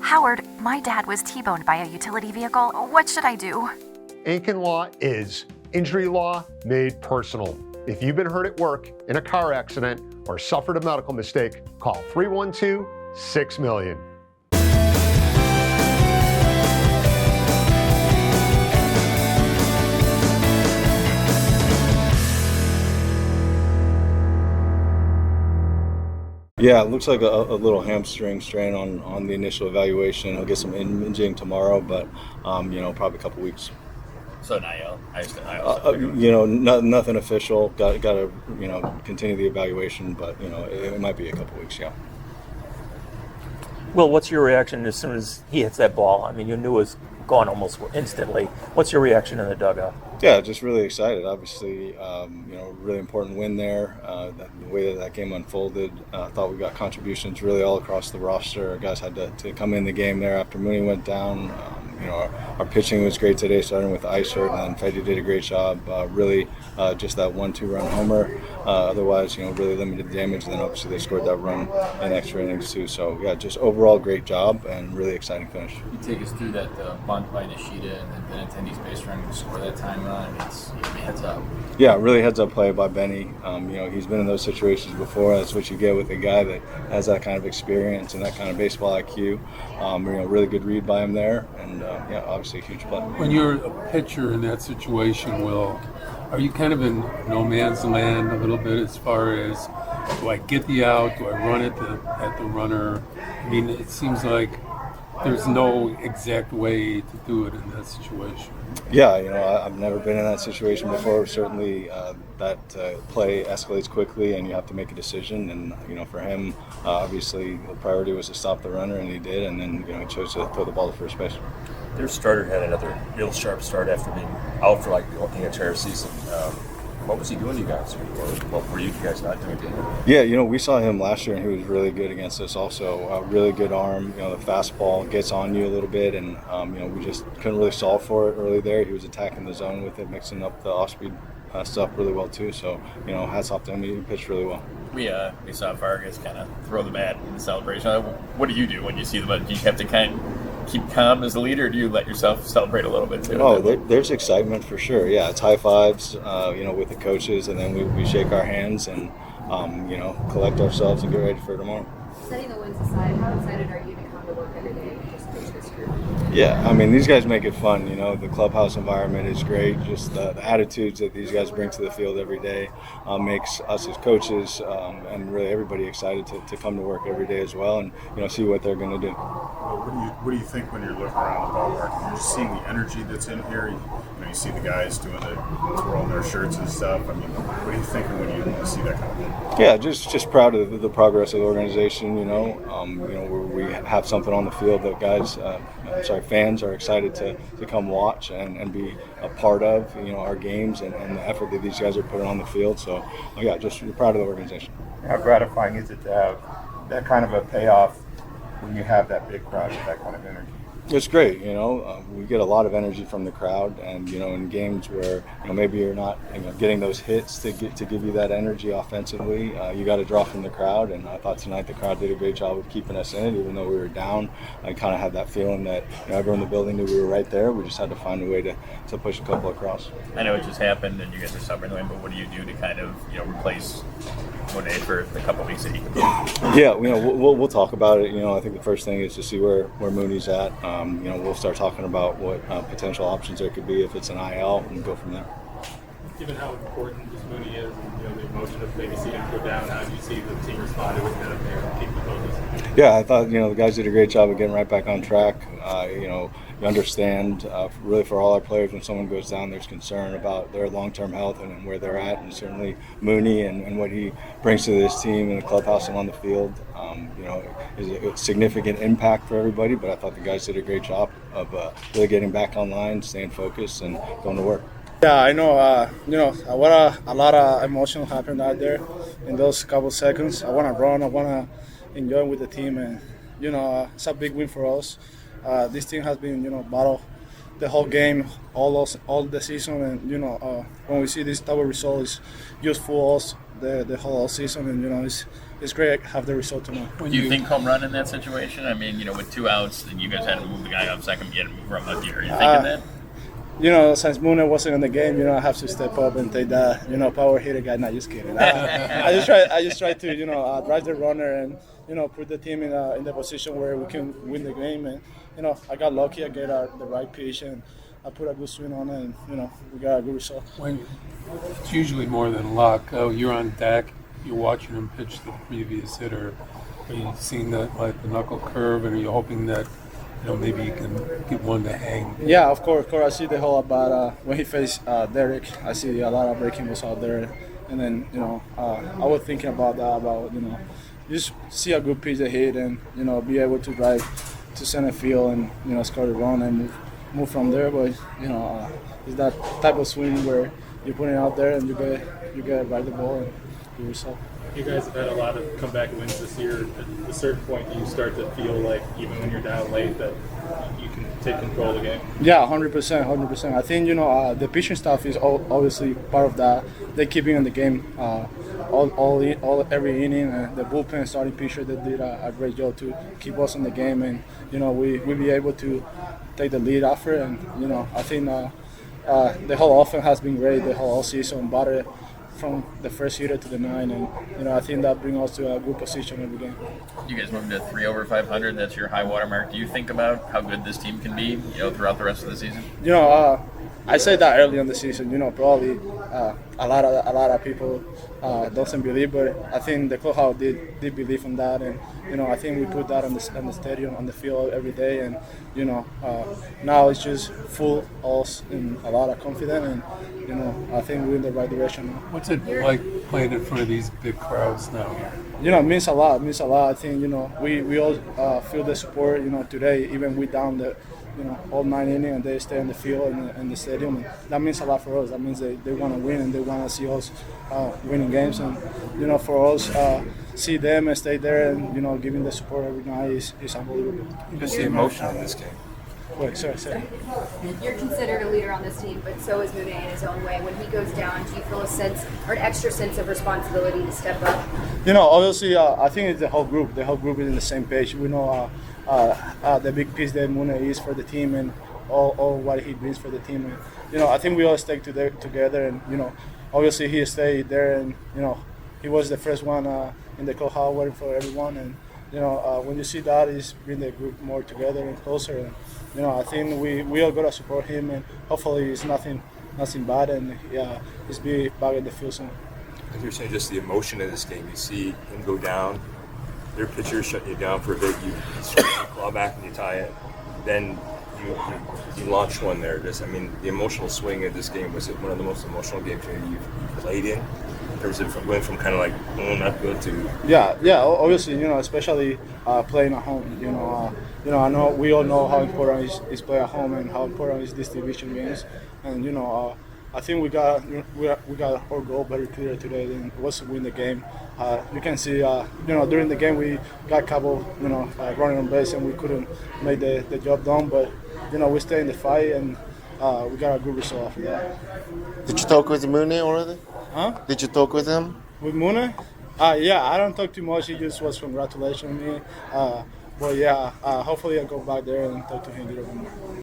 Howard, my dad was T-boned by a utility vehicle. What should I do? Aiken Law is injury law made personal. If you've been hurt at work, in a car accident, or suffered a medical mistake, call 312-6-million. Yeah, it looks like a little hamstring strain on the initial evaluation. He'll get some imaging tomorrow, but probably a couple weeks. So an IL. Nothing official. Got to continue the evaluation, but it might be a couple weeks. Yeah. Will, what's your reaction as soon as he hits that ball? I mean, you knew it was gone almost instantly. What's your reaction in the dugout? Yeah, just really excited. Obviously, really important win there. The way that game unfolded, I thought we got contributions really all across the roster. Our guys had to come in the game there after Mooney went down. Our pitching was great today, starting with Eisert, and then Fedde did a great job. Really, just that 1-2 run homer. Otherwise, really limited damage. And then obviously they scored that run in extra innings too. So yeah, just overall great job and really exciting finish. You take us through that bunt by Nishida and then Benintendi's base run to score that time run. It's heads up. Yeah, really heads up play by Benny. He's been in those situations before. That's what you get with a guy that has that kind of experience and that kind of baseball IQ. Really good read by him there, and obviously a huge play. When you're a pitcher in that situation, Will, are you kind of in no man's land a little bit as far as, do I get the out? Do I run at the runner? I mean, it seems like there's no exact way to do it in that situation. Yeah, I've never been in that situation before. Certainly, that play escalates quickly, and you have to make a decision. And for him, obviously, the priority was to stop the runner, and he did. And then he chose to throw the ball to first base. Their starter had another real sharp start after being out for the entire season. What was he doing to you guys? Or what were you guys not doing to him? Yeah, we saw him last year, and he was really good against us also. Really good arm. The fastball gets on you a little bit, and, we just couldn't really solve for it early there. He was attacking the zone with it, mixing up the off-speed stuff really well too. So, hats off to him. He pitched really well. We saw Vargas kind of throw the bat in the celebration. What do you do when you see the bat? Do you have to kind of keep calm as a leader, or do you let yourself celebrate a little bit too? Oh, there's excitement for sure. Yeah, it's high fives, with the coaches, and then we shake our hands and, collect ourselves and get ready for tomorrow. Setting the wins aside, how excited are you to come to work every day and just coach this group? Yeah, these guys make it fun. The clubhouse environment is great. Just the attitudes that these guys bring to the field every day makes us as coaches and really everybody excited to come to work every day as well and see what they're going to do. What do you think when you're looking around the ballpark? You're just seeing the energy that's in here. You see the guys doing twirling their shirts and stuff. What are you thinking when you see that kind of thing? Yeah, just proud of the progress of the organization. Where we have something on the field that guys, fans are excited to come watch and be a part of. Our games and the effort that these guys are putting on the field. So, just proud of the organization. How gratifying is it to have that kind of a payoff when you have that big crowd with that kind of energy? It's great, we get a lot of energy from the crowd, and in games where maybe you're not getting those hits to give you that energy offensively, you got to draw from the crowd. And I thought tonight the crowd did a great job of keeping us in it, even though we were down. I kind of had that feeling that everyone in the building knew we were right there. We just had to find a way to push a couple across. I know it just happened, and you guys are suffering the win, but what do you do to kind of replace Monet for the couple of weeks that he can be? Yeah, we'll talk about it. I think the first thing is to see where Mooney's at. We'll start talking about what potential options there could be if it's an IL and go from there. Given how important this Mooney is and the emotion of maybe seeing him go down, how do you see the team responding with him and keep the focus? Yeah, I thought the guys did a great job of getting right back on track. You understand really for all our players when someone goes down, there's concern about their long-term health and where they're at, and certainly Mooney and what he brings to this team in the clubhouse and on the field, is a significant impact for everybody. But I thought the guys did a great job of really getting back online, staying focused, and going to work. Yeah, I know. What a lot of emotion happened out there in those couple seconds. I want to run. I want to enjoy with the team, and it's a big win for us. This team has been, battle the whole game, all the season, and when we see this type of result, it's useful us the whole season, and it's great to have the result tonight. Do you think home run in that situation? I mean, with 2 outs, and you guys had to move the guy up second, you had to move from up here. Are you thinking that? Since Muna wasn't in the game, I have to step up and take that, power hitter guy. Not just kidding. I just try to, drive the runner and, put the team in the position where we can win the game. And, I got lucky. I get the right pitch and I put a good swing on it, and, we got a good result. It's usually more than luck. You're on deck. You're watching him pitch the previous hitter. Are you seeing that, like the knuckle curve, and are you hoping that maybe you can get one to hang? Yeah, of course. I see the whole about when he faced Derek. I see a lot of breaking balls out there, and then I was thinking about that. About just see a good pitch to hit, and be able to drive to center field and score the run and move from there. But it's that type of swing where you put it out there and you get right the ball and do yourself. You guys have had a lot of comeback wins this year. At a certain point, you start to feel like even when you're down late that you can take control of the game. Yeah, 100%. I think the pitching staff is obviously part of that. They keep in the game every inning. The bullpen starting pitcher they did a great job to keep us in the game, and we be able to take the lead after. And I think the whole offense has been great the whole season. Batted from the first hitter to the 9, and I think that brings us to a good position every game. You guys moved to 3 over 500. That's your high water mark. Do you think about how good this team can be, throughout the rest of the season? I said that early in the season. Probably a lot of people doesn't believe, but I think the clubhouse did believe in that, and I think we put that on the stadium, on the field every day, and now it's just full us and a lot of confidence, and I think we're in the right direction now. What's it like playing in front of these big crowds now? It means a lot. I think we all feel the support. Today even we down the all 9 innings, and they stay in the field and the stadium, and that means a lot for us. That means they want to win, and they want to see us winning games, and for us see them and stay there and giving the support every night is unbelievable. Just the emotion in this game. Wait, sorry. You're considered a leader on this team, but so is Mune in his own way. When he goes down, do you feel a sense or an extra sense of responsibility to step up? Obviously, I think it's the whole group. The whole group is on the same page. We know the big piece that Mune is for the team, and all what he brings for the team. And, I think we all stay together, and obviously he stayed there, and he was the first one in the clubhouse waiting for everyone. And when you see that, it's bring the group more together and closer. And I think we all gotta support him, and hopefully it's nothing bad, and he's be back in the field soon. Like you're saying, just the emotion of this game. You see him go down, their pitcher shut you down for a bit. You claw back and you tie it. Then you launch one there. The emotional swing of this game, was it one of the most emotional games you've played in? Or was it going from kind of like not good to? Yeah. Obviously, especially playing at home. I know we all know how important is play at home and how important is this division games. And I think we got our goal very clear today. And it was to win the game. You can see, during the game we got a couple, running on base, and we couldn't make the job done. But we stay in the fight, and we got a good result after that. Did you talk with Mune already? Huh? Did you talk with him? With Mune? Yeah, I don't talk too much. He just was congratulating me. But yeah, hopefully I'll go back there and talk to him a little bit more.